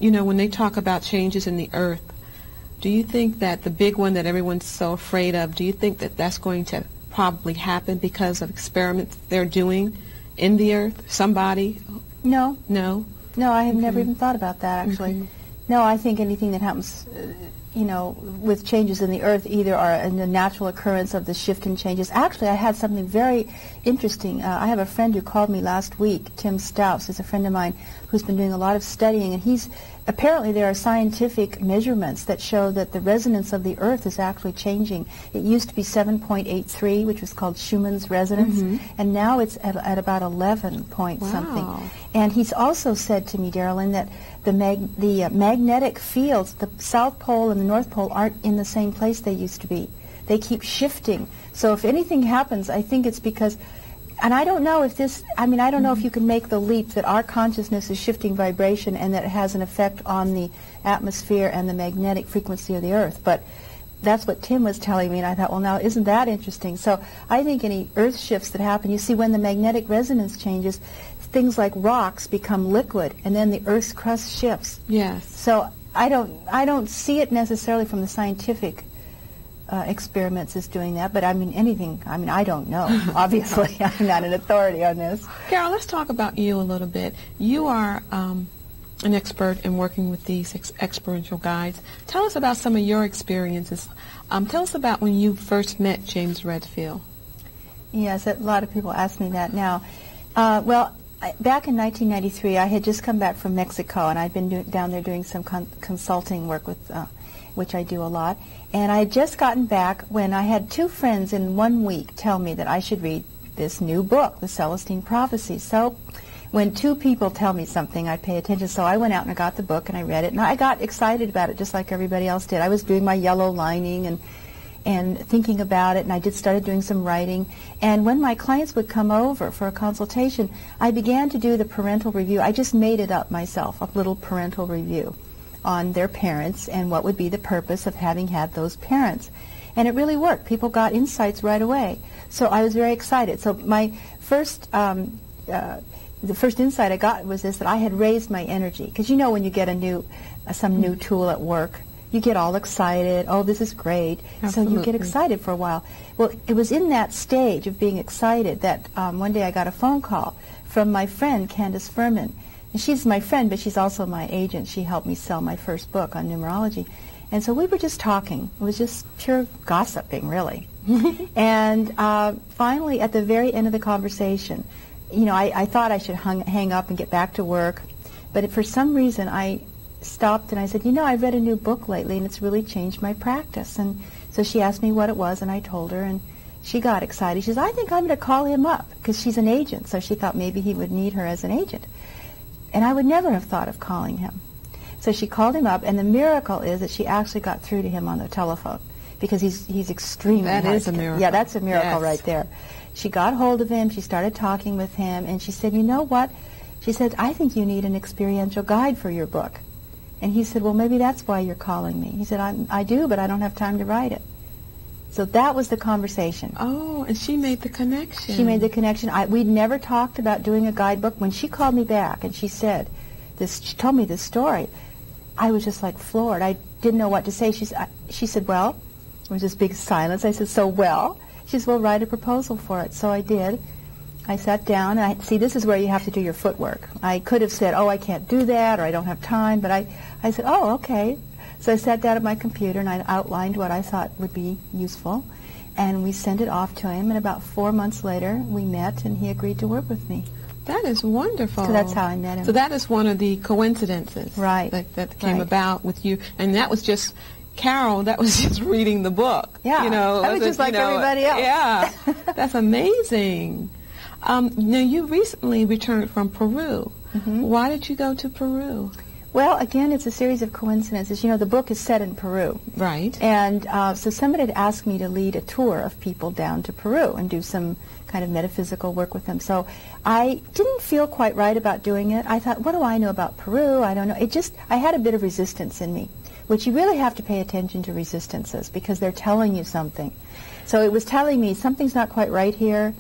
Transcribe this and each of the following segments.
you know, when they talk about changes in the earth, do you think that the big one that everyone's so afraid of, do you think that that's going to probably happen because of experiments they're doing in the earth? Somebody? No. No? No, I have never even thought about that, actually. No, I think anything that happens, you know, with changes in the earth either are a natural occurrence of the shift and changes. Actually, I had something very interesting. I have a friend who called me last week, Tim Stouse, is a friend of mine who's been doing a lot of studying, and apparently there are scientific measurements that show that the resonance of the earth is actually changing. It used to be 7.83, which was called Schumann's resonance, and now it's at about 11 point something. And he's also said to me, Derilene, that the magnetic fields, the South Pole and the North Pole, aren't in the same place they used to be. They keep shifting. So if anything happens, I think it's because, and I don't know if this, I mean, I don't know if you can make the leap that our consciousness is shifting vibration and that it has an effect on the atmosphere and the magnetic frequency of the earth. But that's what Tim was telling me, and I thought, well, now, isn't that interesting? So I think any earth shifts that happen, you see, when the magnetic resonance changes, things like rocks become liquid, and then the earth's crust shifts. Yes. So I don't see it necessarily from the scientific experiments as doing that, but I mean anything. I mean, I don't know. Obviously, I'm not an authority on this. Carol, let's talk about you a little bit. You are an expert in working with these experiential guides. Tell us about some of your experiences. Tell us about when you first met James Redfield. Yes, a lot of people ask me that now. Well, back in 1993, I had just come back from Mexico, and I'd been down there doing some consulting work with, which I do a lot. And I had just gotten back when I had two friends in 1 week tell me that I should read this new book, the Celestine Prophecies. So when two people tell me something, I pay attention. So I went out and I got the book and I read it, and I got excited about it just like everybody else did. I was doing my yellow lining and thinking about it, and I started doing some writing. And when my clients would come over for a consultation, I began to do the parental review. I just made it up myself, a little parental review on their parents and what would be the purpose of having had those parents. And it really worked. People got insights right away. So I was very excited. So my first, the first insight I got was this, that I had raised my energy. Because you know when you get some new tool at work, you get all excited. Oh, this is great. Absolutely. So you get excited for a while. Well, it was in that stage of being excited that one day I got a phone call from my friend, Candace Furman. And she's my friend, but she's also my agent. She helped me sell my first book on numerology. And so we were just talking. It was just pure gossiping, really. And finally, at the very end of the conversation, you know, I thought I should hang up and get back to work. But for some reason, I stopped and I said, you know, I've read a new book lately and it's really changed my practice. And so she asked me what it was, and I told her, and she got excited. She says, I think I'm going to call him up, because she's an agent, so she thought maybe he would need her as an agent. And I would never have thought of calling him. So she called him up, and the miracle is that she actually got through to him on the telephone, because he's extremely hard. That is a miracle. Yeah, that's a miracle right there. She got hold of him, she started talking with him, and she said, you know what? She said, I think you need an experiential guide for your book. And he said, well, maybe that's why you're calling me. He said, I do, but I don't have time to write it. So that was the conversation. Oh, and she made the connection. She made the connection. We'd never talked about doing a guidebook. When she called me back and she said this, she told me this story, I was just like floored. I didn't know what to say. She said, well, there was this big silence. I said, so well? She said, well, write a proposal for it. So I did. I sat down, and see, this is where you have to do your footwork. I could have said, oh, I can't do that, or I don't have time, but I said, oh, okay. So I sat down at my computer, and I outlined what I thought would be useful, and we sent it off to him, and about 4 months later, we met, and he agreed to work with me. That is wonderful. So that's how I met him. So that is one of the coincidences right. that came about with you, and that was just Carol, that was just reading the book. Yeah, you know, that was just like everybody else. Yeah, that's amazing. Now, you recently returned from Peru. Mm-hmm. Why did you go to Peru? Well, again, it's a series of coincidences. You know, the book is set in Peru. Right. And so somebody had asked me to lead a tour of people down to Peru and do some kind of metaphysical work with them. So I didn't feel quite right about doing it. I thought, what do I know about Peru? I don't know. I had a bit of resistance in me, which you really have to pay attention to resistances, because they're telling you something. So it was telling me something's not quite right here.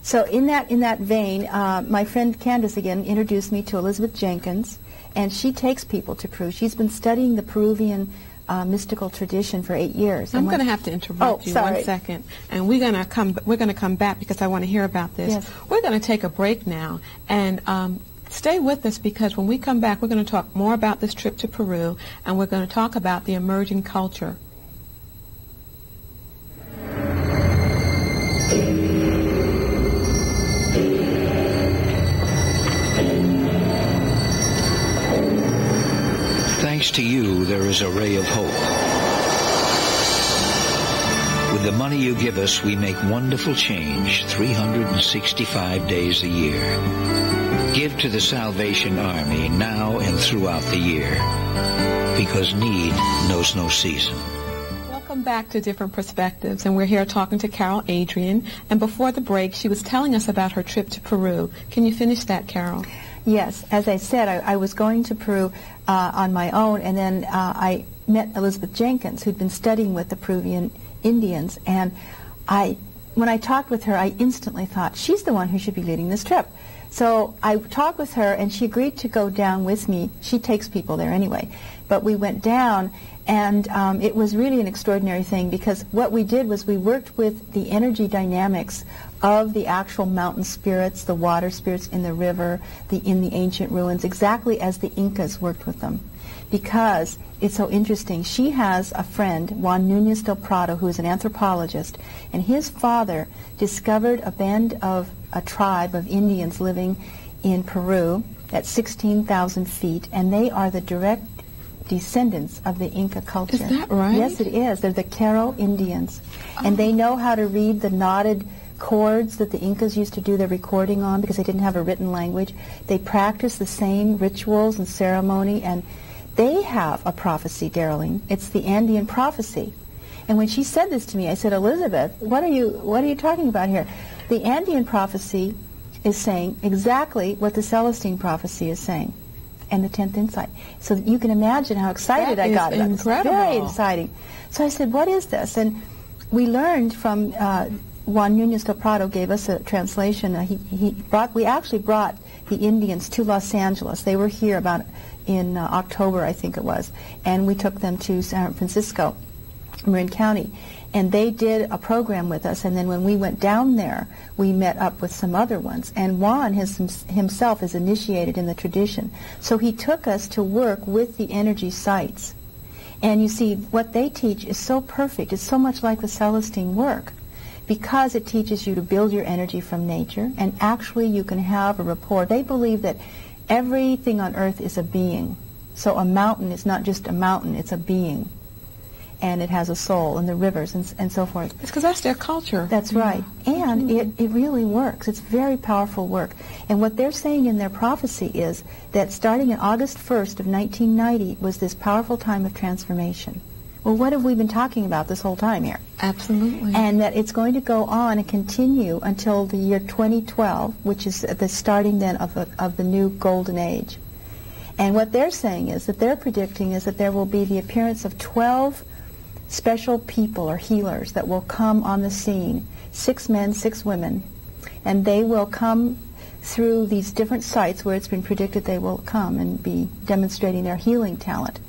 So in that vein, my friend Candace again introduced me to Elizabeth Jenkins, and she takes people to Peru. She's been studying the Peruvian mystical tradition for 8 years. I'm going to have to interrupt you 1 second, and we're going to come back because I want to hear about this. Yes. We're going to take a break now, and stay with us because when we come back, we're going to talk more about this trip to Peru, and we're going to talk about the emerging culture. Thanks to you, there is a ray of hope. With the money you give us, we make wonderful change 365 days a year. Give to the Salvation Army now and throughout the year, because need knows no season. Welcome back to Different Perspectives, and we're here talking to Carol Adrienne. And before the break, she was telling us about her trip to Peru. Can you finish that, Carol? Yes, as I said, I was going to Peru on my own, and then I met Elizabeth Jenkins, who'd been studying with the Peruvian Indians, and when I talked with her, I instantly thought, she's the one who should be leading this trip. So I talked with her, and she agreed to go down with me. She takes people there anyway. But we went down, and it was really an extraordinary thing, because what we did was we worked with the energy dynamics of the actual mountain spirits, the water spirits in the river, in the ancient ruins, exactly as the Incas worked with them. Because it's so interesting. She has a friend, Juan Núñez del Prado, who is an anthropologist, and his father discovered a tribe of Indians living in Peru at 16,000 feet, and they are the direct descendants of the Inca culture. Is that right? Yes, it is. They're the Q'ero Indians, and they know how to read the knotted chords that the Incas used to do their recording on because they didn't have a written language. They practice the same rituals and ceremony, and they have a prophecy, Derilene. It's the Andean prophecy. And when she said this to me, I said, Elizabeth, what are you talking about here? The Andean prophecy is saying exactly what the Celestine prophecy is saying, and the 10th insight. So you can imagine how excited I got about this. Very exciting. So I said, what is this? And we learned from Juan Núñez del Prado gave us a translation. We actually brought the Indians to Los Angeles. They were here about in October, I think it was, and we took them to San Francisco, Marin County, and they did a program with us. And then when we went down there, we met up with some other ones. And Juan himself is initiated in the tradition, so he took us to work with the energy sites. And you see, what they teach is so perfect. It's so much like the Celestine work, because it teaches you to build your energy from nature, and actually you can have a rapport. They believe that everything on earth is a being. So a mountain is not just a mountain, it's a being. And it has a soul, and the rivers and so forth. It's because that's their culture. That's right. And it really works. It's very powerful work. And what they're saying in their prophecy is that starting in August 1st of 1990 was this powerful time of transformation. Well, what have we been talking about this whole time here? Absolutely. And that it's going to go on and continue until the year 2012, which is the starting then of the new golden age. And what they're saying is that they're predicting is that there will be the appearance of 12 special people or healers that will come on the scene, 6 men, 6 women, and they will come through these different sites where it's been predicted they will come and be demonstrating their healing talent.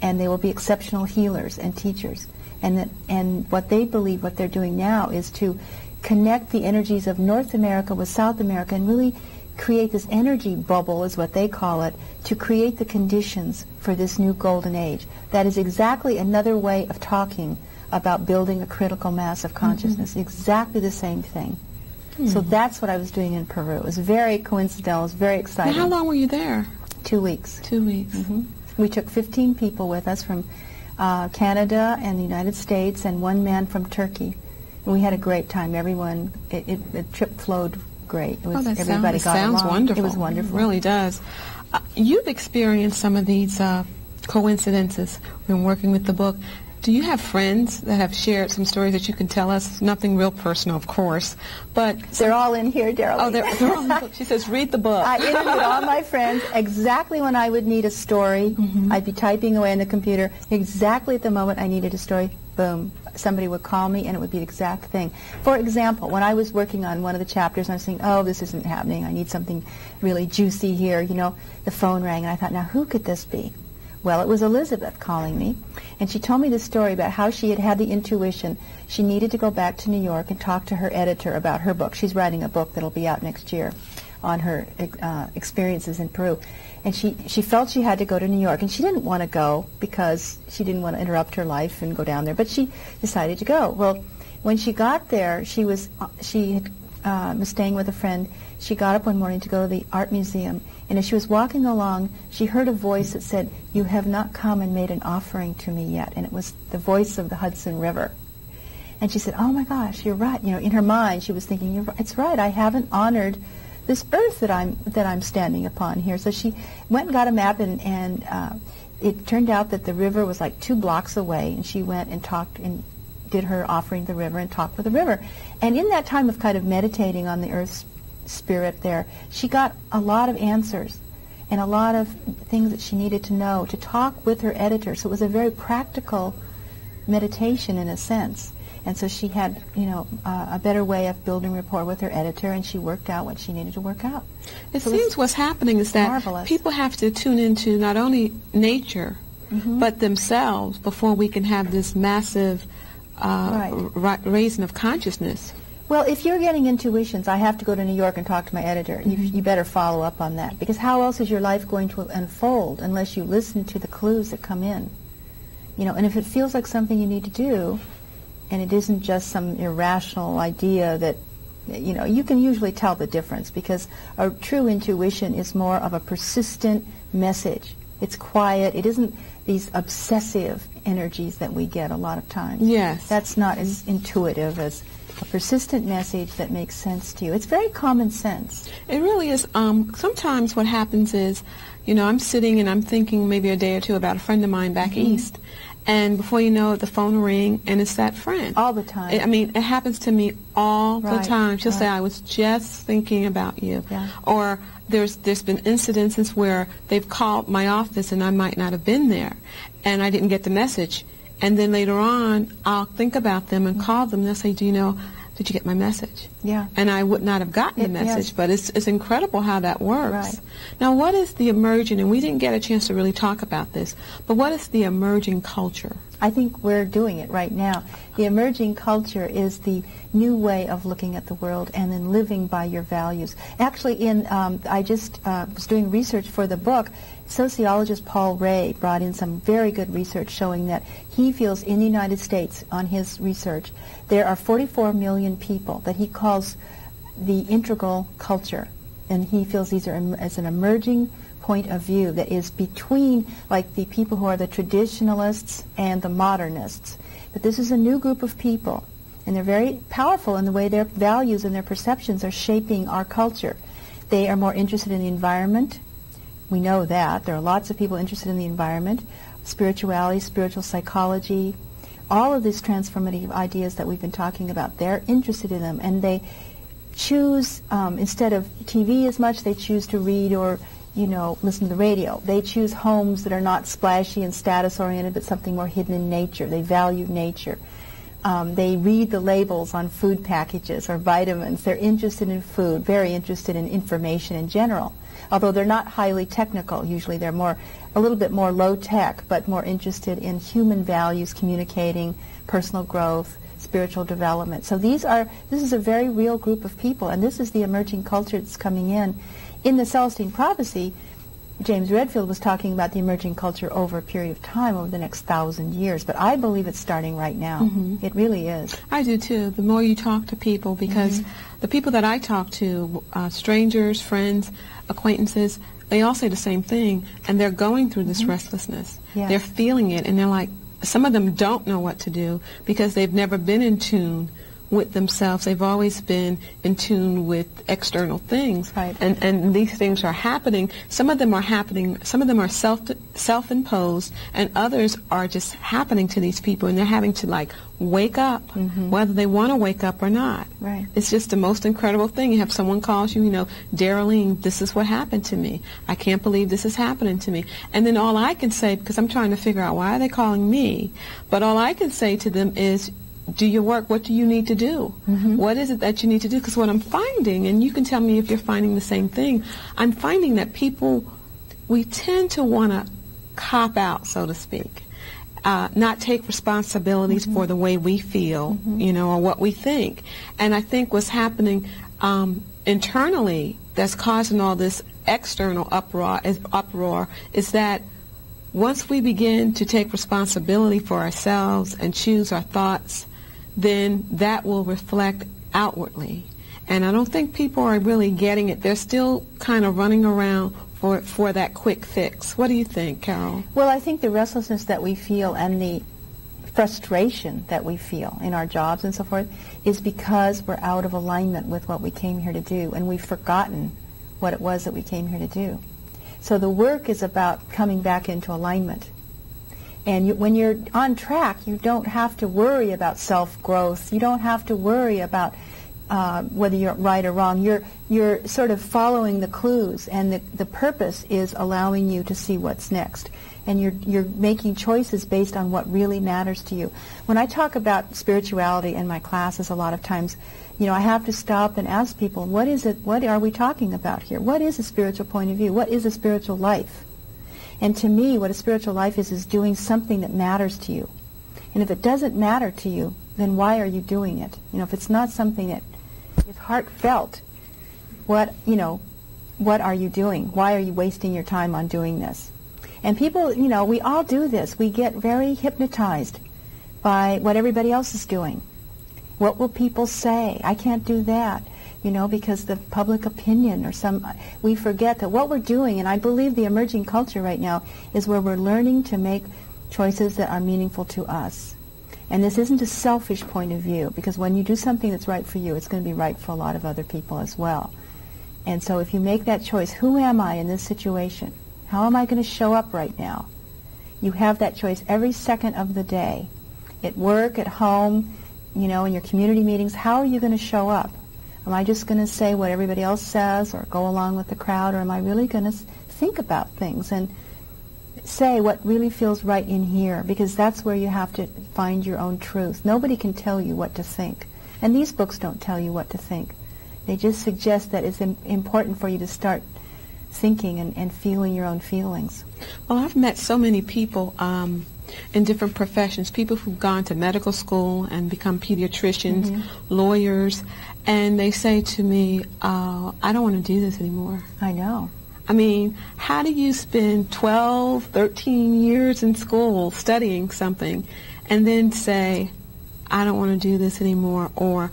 And they will be exceptional healers and teachers. And what they believe, what they're doing now, is to connect the energies of North America with South America and really create this energy bubble, is what they call it, to create the conditions for this new golden age. That is exactly another way of talking about building a critical mass of consciousness. Exactly the same thing. So that's what I was doing in Peru. It was very coincidental. It was very exciting. Now, how long were you there? 2 weeks. 2 weeks. We took 15 people with us from Canada and the United States, and 1 man from Turkey. And we had a great time. Everyone, the trip flowed great. It was, everybody got sounds along. Wonderful. It was wonderful. It really does. You've experienced some of these coincidences when working with the book. Do you have friends that have shared some stories that you can tell us? Nothing real personal, of course, but they're all in here, Derilene. Oh, they're all in the book. She says, read the book. I interviewed all my friends exactly when I would need a story. I'd be typing away on the computer. Exactly at the moment I needed a story, boom, somebody would call me and it would be the exact thing. For example, when I was working on one of the chapters and I was saying, oh, this isn't happening, I need something really juicy here, you know, the phone rang and I thought, now who could this be? Well, it was Elizabeth calling me, and she told me this story about how she had the intuition she needed to go back to New York and talk to her editor about her book. She's writing a book that'll be out next year on her experiences in Peru. And she felt she had to go to New York, and she didn't want to go because she didn't want to interrupt her life and go down there, but she decided to go. Well, when she got there, she was staying with a friend. She got up one morning to go to the art museum, and as she was walking along, she heard a voice that said, "You have not come and made an offering to me yet." And it was the voice of the Hudson River. And she said, "Oh my gosh, you're right." You know, in her mind, she was thinking, "It's right. I haven't honored this earth that I'm standing upon here." So she went and got a map, and it turned out that the river was like 2 blocks away, and she went and talked and did her offering to the river and talked with the river. And in that time of kind of meditating on the earth's spirit there, she got a lot of answers and a lot of things that she needed to know to talk with her editor. So it was a very practical meditation in a sense. And so she had, you know, a better way of building rapport with her editor, and she worked out what she needed to work out. It seems what's happening is that marvelous. People have to tune into not only nature, but themselves before we can have this massive raising of consciousness. Well, if you're getting intuitions, I have to go to New York and talk to my editor. You better follow up on that, because how else is your life going to unfold unless you listen to the clues that come in? You know, and if it feels like something you need to do, and it isn't just some irrational idea that, you know, you can usually tell the difference, because a true intuition is more of a persistent message. It's quiet. It isn't these obsessive energies that we get a lot of times. Yes. That's not as intuitive as a persistent message that makes sense to you. It's very common sense. It really is. Sometimes what happens is, you know, I'm sitting and I'm thinking maybe a day or two about a friend of mine back east, and before you know it, the phone will ring, and it's that friend. All the time. I mean, it happens to me all the time. She'll say, "I was just thinking about you," or there's been incidences where they've called my office and I might not have been there, and I didn't get the message. And then later on, I'll think about them and call them, and they'll say, "Do you know, did you get my message?" Yeah. And I would not have gotten the message, but it's incredible how that works. Right. Now, what is the emerging, and we didn't get a chance to really talk about this, but what is the emerging culture? I think we're doing it right now. The emerging culture is the new way of looking at the world and then living by your values. Actually, I just was doing research for the book. Sociologist Paul Ray brought in some very good research showing that he feels in the United States, on his research, there are 44 million people that he calls the integral culture. And he feels these are as an emerging point of view that is between, like, the people who are the traditionalists and the modernists. But this is a new group of people, and they're very powerful in the way their values and their perceptions are shaping our culture. They are more interested in the environment. We know that. There are lots of people interested in the environment, spirituality, spiritual psychology, all of these transformative ideas that we've been talking about. They're interested in them, and they choose, instead of TV as much, they choose to read or, you know, listen to the radio. They choose homes that are not splashy and status-oriented, but something more hidden in nature. They value nature. They read the labels on food packages or vitamins. They're interested in food, very interested in information in general. Although they're not highly technical, usually they're a little bit more low-tech, but more interested in human values, communicating, personal growth, spiritual development. So this is a very real group of people, and this is the emerging culture that's coming in. In the Celestine prophecy, James Redfield was talking about the emerging culture over a period of time, over the next 1,000 years, but I believe it's starting right now. It really is. I do too. The more you talk to people, because the people that I talk to, strangers, friends, acquaintances, they all say the same thing, and they're going through this restlessness. They're feeling it, and they're like, some of them don't know what to do because they've never been in tune with themselves. They've always been in tune with external things. Right. And these things are happening. Some of them are happening, some of them are self-imposed, and others are just happening to these people, and they're having to like wake up, whether they want to wake up or not. Right. It's just the most incredible thing. You have someone calls you, Derilene, this is what happened to me. I can't believe this is happening to me. And then all I can say, because I'm trying to figure out why are they calling me, but all I can say to them is, do your work. What do you need to do? What is it that you need to do? Because what I'm finding, and you can tell me if you're finding the same thing, I'm finding that people, we tend to want to cop out, so to speak. Not take responsibilities for the way we feel, or what we think. And I think what's happening internally that's causing all this external uproar is that once we begin to take responsibility for ourselves and choose our thoughts, then that will reflect outwardly. And I don't think people are really getting it. They're still kind of running around for that quick fix. What do you think, Carol? Well, I think the restlessness that we feel and the frustration that we feel in our jobs and so forth is because we're out of alignment with what we came here to do, and we've forgotten what it was that we came here to do. So the work is about coming back into alignment. And when you're on track, you don't have to worry about self-growth. You don't have to worry about whether you're right or wrong. You're sort of following the clues, and the purpose is allowing you to see what's next. And you're making choices based on what really matters to you. When I talk about spirituality in my classes, a lot of times, I have to stop and ask people, what is it? What are we talking about here? What is a spiritual point of view? What is a spiritual life? And to me, what a spiritual life is doing something that matters to you. And if it doesn't matter to you, then why are you doing it? If it's not something that is heartfelt, what are you doing? Why are you wasting your time on doing this? And people, we all do this. We get very hypnotized by what everybody else is doing. What will people say? I can't do that, because the public opinion or we forget that what we're doing, and I believe the emerging culture right now is where we're learning to make choices that are meaningful to us. And this isn't a selfish point of view, because when you do something that's right for you, it's going to be right for a lot of other people as well. And so if you make that choice, who am I in this situation? How am I going to show up right now? You have that choice every second of the day. At work, at home, in your community meetings, how are you going to show up? Am I just going to say what everybody else says or go along with the crowd, or am I really going to think about things and say what really feels right in here? Because that's where you have to find your own truth. Nobody can tell you what to think. And these books don't tell you what to think. They just suggest that it's important for you to start thinking and feeling your own feelings. Well, I've met so many people in different professions, people who've gone to medical school and become pediatricians, lawyers, and they say to me, I don't want to do this anymore. I know. I mean, how do you spend 12, 13 years in school studying something and then say, I don't want to do this anymore, or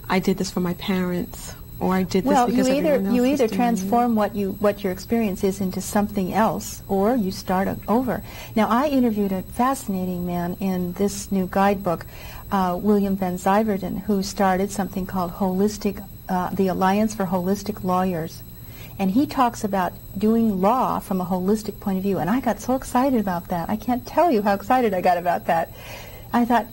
I did this for my parents, or I did this because everyone else you either was doing transform what your experience is into something else, or you start over. Now, I interviewed a fascinating man in this new guidebook, William Van Zyverden, who started something called the Alliance for Holistic Lawyers. And he talks about doing law from a holistic point of view. And I got so excited about that. I can't tell you how excited I got about that. I thought,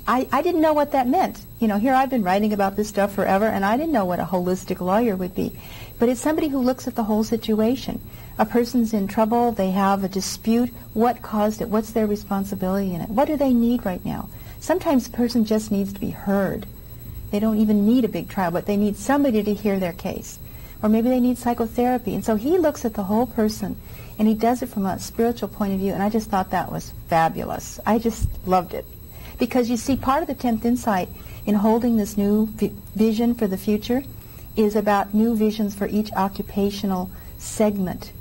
I didn't know what that meant. Here I've been writing about this stuff forever, and I didn't know what a holistic lawyer would be. But it's somebody who looks at the whole situation. A person's in trouble, they have a dispute, what caused it, what's their responsibility in it, what do they need right now? Sometimes a person just needs to be heard. They don't even need a big trial, but they need somebody to hear their case. Or maybe they need psychotherapy. And so he looks at the whole person, and he does it from a spiritual point of view, and I just thought that was fabulous. I just loved it. Because you see, part of the 10th Insight in holding this new vision for the future is about new visions for each occupational segment.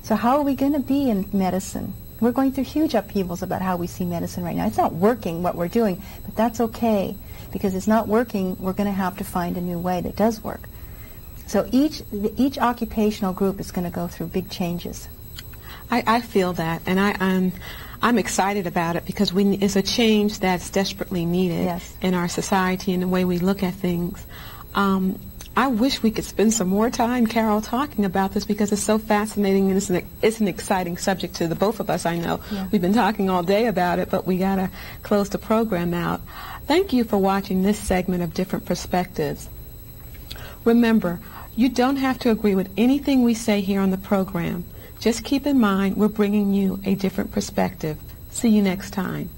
So how are we going to be in medicine? We're going through huge upheavals about how we see medicine right now. It's not working what we're doing, but that's okay. Because it's not working, we're going to have to find a new way that does work. So each occupational group is going to go through big changes. I feel that, and I'm excited about it because it's a change that's desperately needed in our society and the way we look at things. I wish we could spend some more time, Carol, talking about this because it's so fascinating and it's an exciting subject to the both of us, I know. Yeah. We've been talking all day about it, but we got to close the program out. Thank you for watching this segment of Different Perspectives. Remember, you don't have to agree with anything we say here on the program. Just keep in mind we're bringing you a different perspective. See you next time.